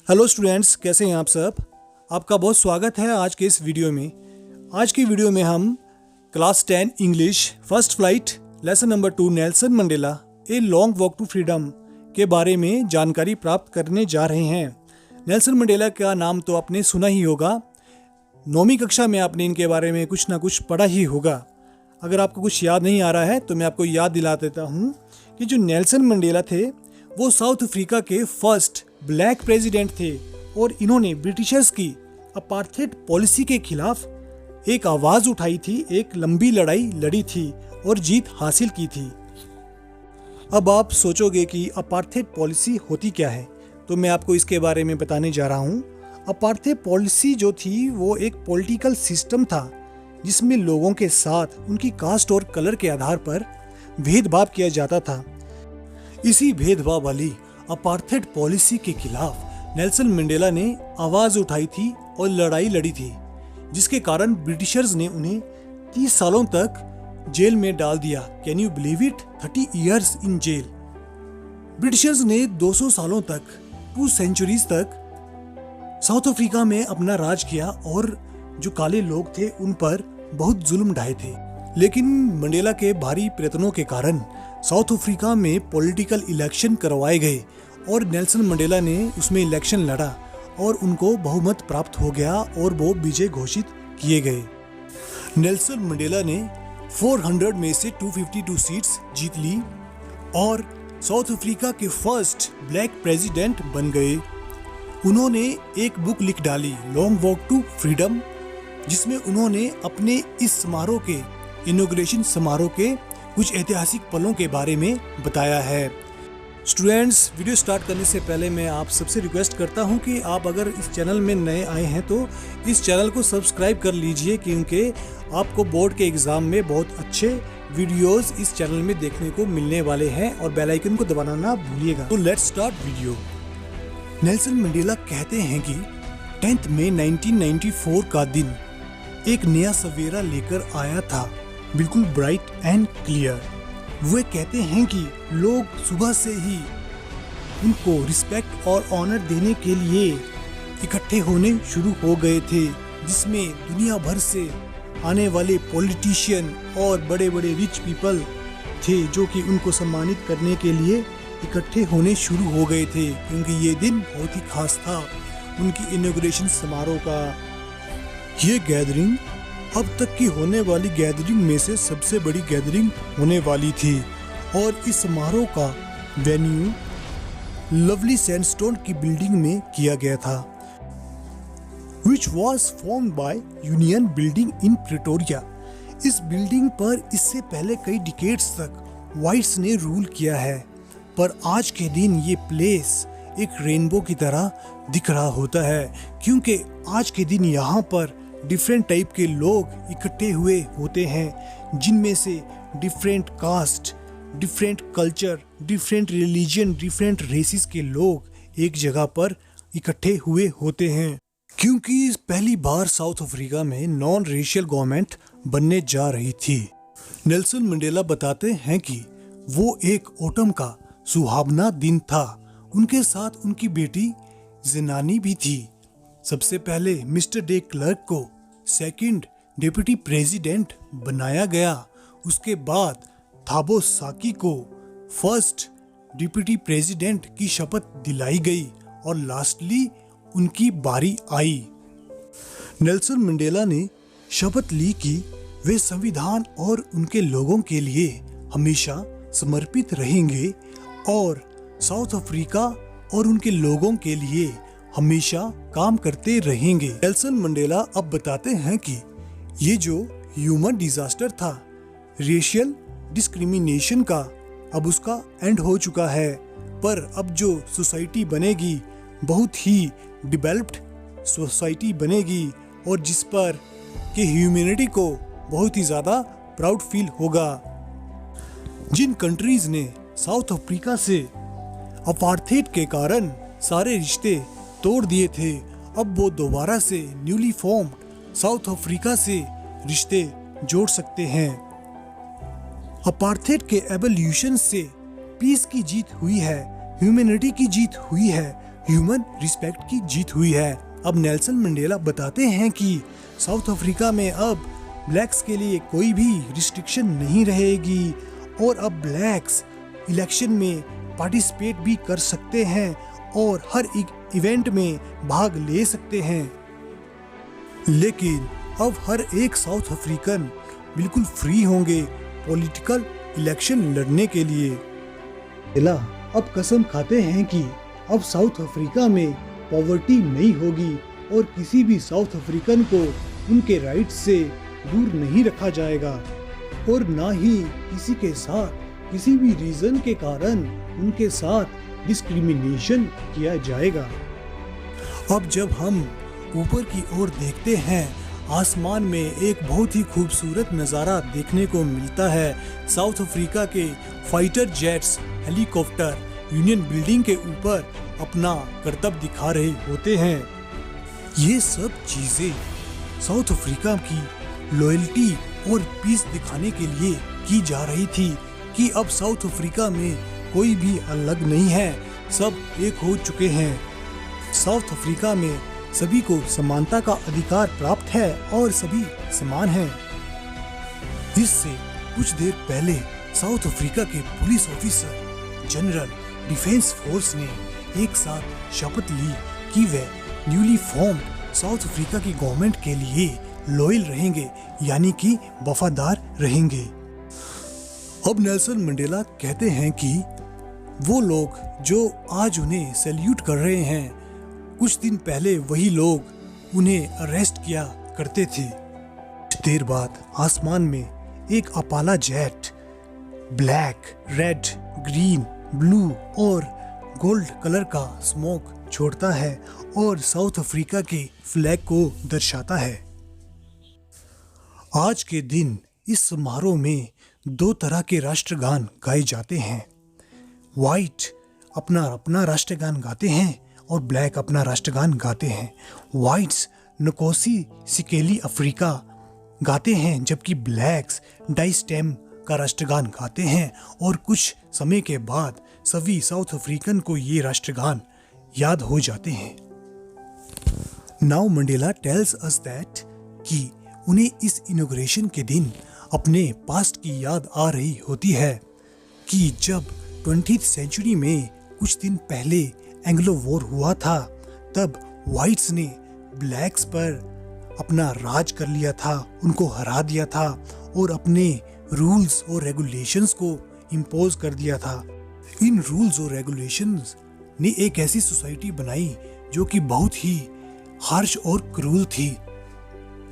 Hello students, कैसे हैं आप सब। आपका बहुत स्वागत है आज के इस वीडियो में। आज की वीडियो में हम class 10 English first flight lesson number 2 Nelson Mandela a long walk to freedom के बारे में जानकारी प्राप्त करने जा रहे हैं। नेल्सन मंडेला का नाम तो आपने सुना ही होगा। 9वीं कक्षा में आपने इनके बारे में कुछ ना कुछ पढ़ा ही होगा। अगर आपको कुछ याद नहीं आ रहा है तो मैं आपको याद दिला देता हूँ कि जो नेल्सन मंडेला थे वो साउथ अफ्रीका के फर्स्ट ब्लैक प्रेसिडेंट थे और इन्होंने ब्रिटिशर्स की अपार्थेड पॉलिसी के खिलाफ एक आवाज उठाई थी, एक लंबी लड़ाई लड़ी थी और जीत हासिल की थी। अब आप सोचोगे कि अपार्थेड पॉलिसी होती क्या है, तो मैं आपको इसके बारे में बताने जा रहा हूँ। अपार्थेड पॉलिसी जो थी वो एक पॉलिटिकल सिस्टम था जिसमें लोगों के साथ उनकी कास्ट और कलर के आधार पर भेदभाव किया जाता था। इसी भेदभाव वाली अपार्थेड पॉलिसी के खिलाफ नेल्सन मंडेला ने आवाज उठाई थी और लड़ाई लड़ी थी, जिसके कारण ब्रिटिशर्स ने उन्हें 30 सालों तक जेल में डाल दिया। Can you believe it? 30 years in jail. Britishers ने 200 सालों तक, 2 सेंचुरीज तक साउथ अफ्रीका में अपना राज किया और जो काले लोग थे उन पर बहुत जुल्म ढाए थे। लेकिन मंडेला के भारी प्रयत्नों के कारण साउथ अफ्रीका में पॉलिटिकल इलेक्शन करवाए गए और नेल्सन मंडेला ने उसमें इलेक्शन लड़ा और उनको बहुमत प्राप्त हो गया और वो विजय घोषित किए गए। नेल्सन मंडेला ने 400 में से 252 सीट्स जीत ली और साउथ अफ्रीका के फर्स्ट ब्लैक प्रेसिडेंट बन गए। उन्होंने एक बुक लिख डाली, लॉन्ग वॉक टू फ्रीडम, जिसमें उन्होंने अपने इस समारोह के इनॉग्रेशन समारोह के कुछ ऐतिहासिक पलों के बारे में बताया है। स्टूडेंट्स, वीडियो स्टार्ट करने से पहले मैं आप सबसे रिक्वेस्ट करता हूं कि आप अगर इस चैनल में नए आए हैं तो इस चैनल को सब्सक्राइब कर लीजिए, क्योंकि आपको बोर्ड के एग्जाम में बहुत अच्छे वीडियोस इस चैनल में देखने को मिलने वाले हैं और बेल आइकन को दबाना ना भूलिएगा। तो let's start video. Nelson Mandela कहते हैं कि 10 मई 1994 का दिन एक नया सवेरा लेकर आया था, बिल्कुल ब्राइट एंड क्लियर। वे कहते हैं कि लोग सुबह से ही उनको रिस्पेक्ट और ऑनर देने के लिए इकट्ठे होने शुरू हो गए थे, जिसमें दुनिया भर से आने वाले पॉलिटिशियन और बड़े बड़े रिच पीपल थे जो कि उनको सम्मानित करने के लिए इकट्ठे होने शुरू हो गए थे, क्योंकि ये दिन बहुत ही खास था उनकी इनॉग्रेशन समारोह का। ये गैदरिंग अब तक की होने वाली गैदरिंग में से सबसे बड़ी गैदरिंग होने वाली थी और इस समारोह का वेन्यू लवली सैंडस्टोन की बिल्डिंग में किया गया था, which was formed by union building in Pretoria. इस बिल्डिंग पर इससे पहले कई डिकेड्स तक व्हाइट्स ने रूल किया है, पर आज के दिन ये प्लेस एक रेनबो की तरह दिख रहा होता है, क्योंकि आज के दिन यहाँ पर डिफरेंट टाइप के लोग इकट्ठे हुए होते हैं, जिनमें से different caste, different culture, different religion, different races के लोग एक जगह पर इकट्ठे हुए होते हैं, क्योंकि पहली बार साउथ अफ्रीका में नॉन रेशियल गवर्नमेंट बनने जा रही थी। नेल्सन मंडेला बताते हैं कि वो एक ऑटम का सुहावना दिन था। उनके साथ उनकी बेटी ज़ेनानी भी थी। सबसे पहले मिस्टर डे क्लर्क को सेकंड डिप्टी प्रेसिडेंट बनाया गया। उसके बाद थाबो साकी को फर्स्ट डिप्टी प्रेसिडेंट की शपथ दिलाई गई और लास्टली उनकी बारी आई। नेल्सन मंडेला ने शपथ ली कि वे संविधान और उनके लोगों के लिए हमेशा समर्पित रहेंगे और साउथ अफ्रीका और उनके लोगों के लिए हमेशा काम करते रहेंगे। नेल्सन मंडेला अब बताते हैं कि ये जो ह्यूमन डिजास्टर था, रेशियल डिस्क्रिमिनेशन का, अब उसका एंड हो चुका है, पर अब जो सोसाइटी बनेगी बहुत ही डेवलप्ड सोसाइटी बनेगी और जिस पर कि ह्यूमैनिटी को बहुत ही ज़्यादा प्राउड फील होगा। जिन कंट्रीज ने साउथ अफ्रीका से अपार्थेड के कारण सारे रिश्ते तोड़ दिए थे, अब वो दोबारा से न्यूली फॉर्म्ड साउथ अफ्रीका से रिश्ते जोड़ सकते हैं। अपार्थेड के एवोल्यूशन से पीस की जीत हुई है, ह्यूमैनिटी की जीत हुई है, ह्यूमन रिस्पेक्ट की जीत हुई है। अब नेल्सन मंडेला बताते हैं कि साउथ अफ्रीका में अब ब्लैक्स के लिए कोई भी रिस्ट्रिक्शन नहीं रहेगी और अब ब्लैक्स इलेक्शन में पार्टिसिपेट भी कर सकते हैं और हर एक इवेंट में भाग ले सकते हैं। लेकिन अब हर एक साउथ अफ्रीकन बिल्कुल फ्री होंगे पॉलिटिकल इलेक्शन लड़ने के लिए। अब कसम खाते हैं कि अब साउथ अफ्रीका में पॉवर्टी नहीं होगी और किसी भी साउथ अफ्रीकन को उनके राइट्स से दूर नहीं रखा जाएगा और ना ही किसी के साथ किसी भी रीजन के कारण उनके साथ डिस्क्रिमिनेशन किया जाएगा। अब जब हम ऊपर की ओर देखते हैं, आसमान में एक बहुत ही खूबसूरत नज़ारा देखने को मिलता है। साउथ अफ्रीका के fighter jets helicopter union building के ऊपर अपना करतब दिखा रहे होते हैं। ये सब चीजें साउथ अफ्रीका की लॉयल्टी और पीस दिखाने के लिए की जा रही थी कि अब साउथ अफ्रीका में कोई भी अलग नहीं है, सब एक हो चुके हैं। साउथ अफ्रीका में सभी को समानता का अधिकार प्राप्त है और सभी समान हैं। इससे कुछ देर पहले साउथ अफ्रीका के police officer general defence force ने एक साथ शपथ ली कि वे न्यूली फॉर्म साउथ अफ्रीका की गवर्नमेंट के लिए लॉयल रहेंगे, यानी कि वफादार रहेंगे। अब नेल्सन मंडेला कहते हैं कि वो लोग जो आज उन्हें सैल्यूट कर रहे हैं, कुछ दिन पहले वही लोग उन्हें अरेस्ट किया करते थे। देर बाद आसमान में एक Apala jet black, red, green, blue और गोल्ड कलर का स्मोक छोड़ता है और साउथ अफ्रीका के फ्लैग को दर्शाता है। आज के दिन इस समारोह में दो तरह के राष्ट्रगान गाए जाते हैं। वाइट अपना अपना राष्ट्रगान गाते हैं और ब्लैक अपना राष्ट्रगान गाते हैं। वाइट्स नकोसी सिकेली अफ्रीका गाते हैं, जबकि ब्लैक्स डाइस्टेम का राष्ट्रगान गाते हैं और कुछ समय के बाद सभी साउथ अफ्रीकन को ये राष्ट्रगान याद हो जाते हैं। Now Mandela tells us that कि उन्हें इस इनॉग्रेशन के दिन अपने पास्ट की याद आ रही होती है कि जब 20th सेंचुरी में कुछ दिन पहले एंग्लो वॉर हुआ था, तब व्हाइट्स ने ब्लैक्स पर अपना राज कर लिया था, उनको हरा दिया था और अपने रूल्स और रेगुलेशंस को इम्पोज कर दिया था। इन रूल्स और रेगुलेशंस ने एक ऐसी सोसाइटी बनाई जो कि बहुत ही हार्श और क्रूल थी।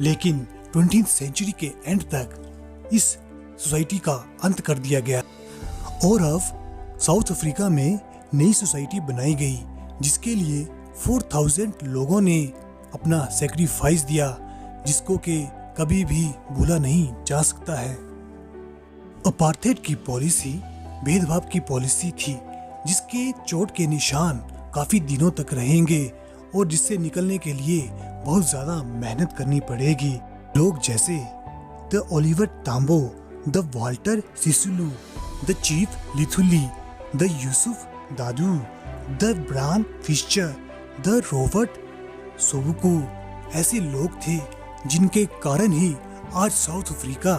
लेकिन 20th सेंचुरी के एंड तक इस सोसाइटी का अंत कर दिया गया और अब साउथ अफ्रीका में नई सोसाइटी बनाई गई, जिसके लिए 4000 लोगों ने अपना सेक्रीफाइस दिया, जिसको के कभी भी भूला नहीं जा सकता है। अपार्थेड की पॉलिसी भेदभाव की पॉलिसी थी, जिसके चोट के निशान काफी दिनों तक रहेंगे और जिससे निकलने के लिए बहुत ज्यादा मेहनत करनी पड़ेगी। लोग जैसे the Oliver Tambo, the Walter Sisulu, the chief Lithuli, the Yusuf Dadoo, the Bram Fischer, the Robert Sobukwe ऐसे लोग थे जिनके कारण ही आज साउथ अफ्रीका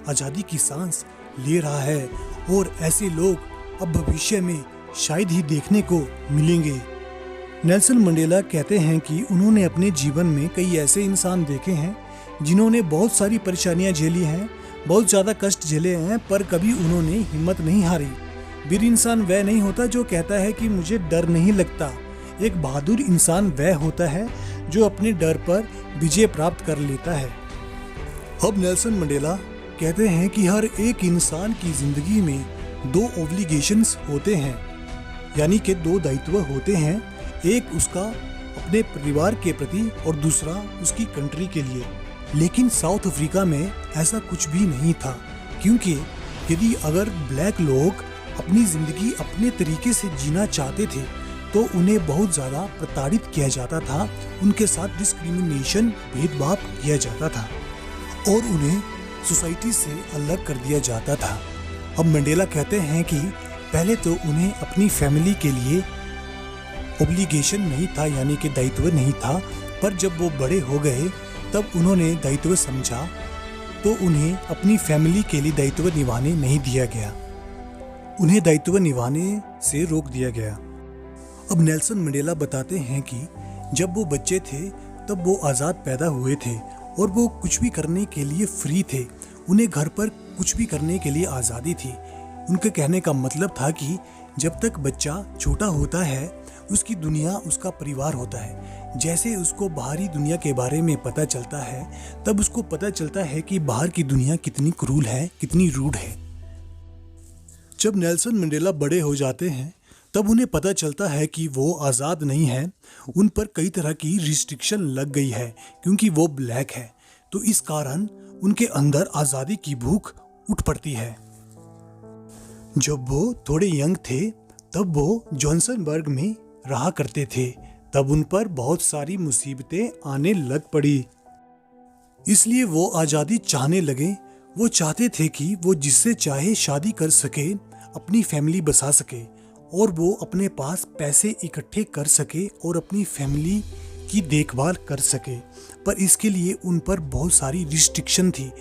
आज़ादी की सांस ले रहा है और ऐसे लोग अब भविष्य में शायद ही देखने को मिलेंगे। नेल्सन मंडेला कहते हैं कि उन्होंने अपने जीवन में कई ऐसे इंसान देखे हैं जिन्होंने बहुत सारी परेशानियां झेली हैं, बहुत ज़्यादा कष्ट झेले हैं, पर कभी उन्होंने हिम्मत नहीं हारी। वीर इंसान वह नहीं होता जो कहता है कि मुझे डर नहीं लगता। एक बहादुर इंसान वह होता है जो अपने डर पर विजय प्राप्त कर लेता है। अब नेल्सन मंडेला कहते हैं कि हर एक इंसान की जिंदगी में 2 ऑब्लिगेशंस होते हैं, यानी कि 2 दायित्व होते हैं, एक उसका अपने परिवार के प्रति और दूसरा उसकी कंट्री के लिए। लेकिन साउथ अफ्रीका में ऐसा कुछ भी नहीं था, क्योंकि यदि अगर ब्लैक लोग अपनी जिंदगी अपने तरीके से जीना चाहते थे तो उन्हें बहुत ज़्यादा प्रताड़ित किया जाता था, उनके साथ डिस्क्रिमिनेशन भेदभाव किया जाता था और उन्हें सोसाइटी से अलग कर दिया जाता था। अब मंडेला कहते हैं कि पहले तो उन्हें अपनी फैमिली के लिए ओब्लिगेशन नहीं था, यानी कि दायित्व नहीं था। पर जब वो बड़े हो गए तब उन्होंने दायित्व समझा, तो उन्हें अपनी फैमिली के लिए दायित्व निभाने नहीं दिया गया, उन्हें दायित्व निभाने से रोक दिया गया। अब नेल्सन मंडेला बताते हैं कि जब वो बच्चे थे तब वो आज़ाद पैदा हुए थे और वो कुछ भी करने के लिए फ्री थे। उन्हें घर पर कुछ भी करने के लिए आज़ादी थी। उनके कहने का मतलब था कि जब तक बच्चा छोटा होता है उसकी दुनिया उसका परिवार होता है। जैसे उसको बाहरी दुनिया के बारे में पता चलता है तब उसको पता चलता है कि बाहर की दुनिया कितनी क्रूर है, कितनी रूड है। जब नेल्सन मंडेला बड़े हो जाते हैं तब उन्हें पता चलता है कि वो आज़ाद नहीं है, उन पर कई तरह की रिस्ट्रिक्शन लग गई है क्योंकि वो ब्लैक है। तो इस कारण उनके अंदर आज़ादी की भूख उठ पड़ती है। जब वो थोड़े यंग थे तब वो जॉनसनबर्ग में रहा करते थे, तब उन पर बहुत सारी मुसीबतें आने लग पड़ी, इसलिए वो आज़ादी चाहने लगे। वो चाहते थे कि वो जिससे चाहे शादी कर सके, अपनी फैमिली बसा सके और वो अपने पास पैसे इकट्ठे कर सके और अपनी फैमिली की देखभाल कर सके। पर इसके लिए उन पर बहुत सारी रिस्ट्रिक्शन थी।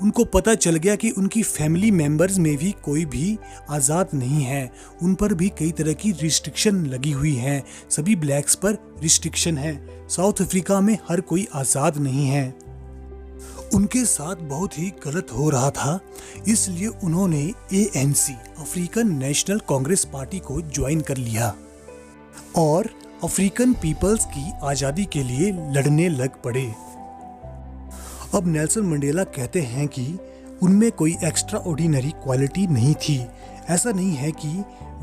उनको पता चल गया कि उनकी फैमिली मेंबर्स में भी कोई भी आज़ाद नहीं है, उन पर भी कई तरह की रिस्ट्रिक्शन लगी हुई है। सभी ब्लैक्स पर रिस्ट्रिक्शन है। साउथ अफ्रीका में हर कोई आज़ाद नहीं है। उनके साथ बहुत ही गलत हो रहा था, इसलिए उन्होंने ANC African national Congress party को ज्वाइन कर लिया और अफ्रीकन पीपल्स की आज़ादी के लिए लड़ने लग पड़े। अब नेल्सन मंडेला कहते हैं कि उनमें कोई एक्स्ट्रा ऑर्डिनरी क्वालिटी नहीं थी। ऐसा नहीं है कि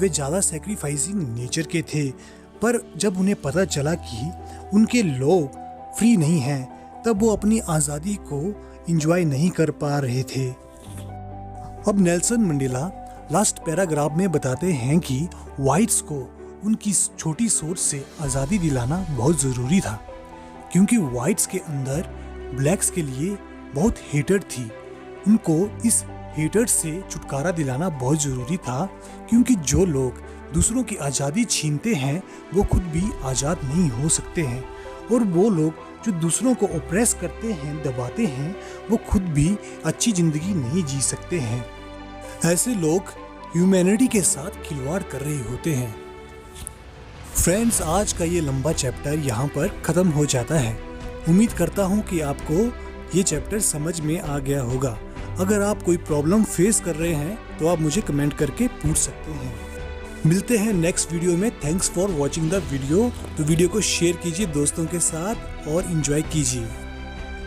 वे ज़्यादा सैक्रिफाइसिंग नेचर के थे, पर जब उन्हें पता चला कि उनके लोग फ्री नहीं हैं तब वो अपनी आज़ादी को इंजॉय नहीं कर पा रहे थे। अब नेल्सन मंडेला लास्ट पैराग्राफ में बताते हैं कि वाइट्स को उनकी छोटी सोच से आज़ादी दिलाना बहुत ज़रूरी था, क्योंकि वाइट्स के अंदर ब्लैक्स के लिए बहुत हेटर्ड थी। उनको इस हेटर्ड से छुटकारा दिलाना बहुत ज़रूरी था, क्योंकि जो लोग दूसरों की आज़ादी छीनते हैं वो खुद भी आज़ाद नहीं हो सकते हैं, और वो लोग जो दूसरों को ऑप्रेस करते हैं, दबाते हैं, वो खुद भी अच्छी ज़िंदगी नहीं जी सकते हैं। ऐसे लोग ह्यूमैनिटी के साथ खिलवाड़ कर रहे होते हैं। फ्रेंड्स, आज का ये लंबा चैप्टर यहाँ पर ख़त्म हो जाता है। उम्मीद करता हूँ कि आपको ये चैप्टर समझ में आ गया होगा। अगर आप कोई प्रॉब्लम फेस कर रहे हैं तो आप मुझे कमेंट करके पूछ सकते हैं। मिलते हैं नेक्स्ट वीडियो में। Thanks for watching the video. तो वीडियो को शेयर कीजिए दोस्तों के साथ और एंजॉय कीजिए।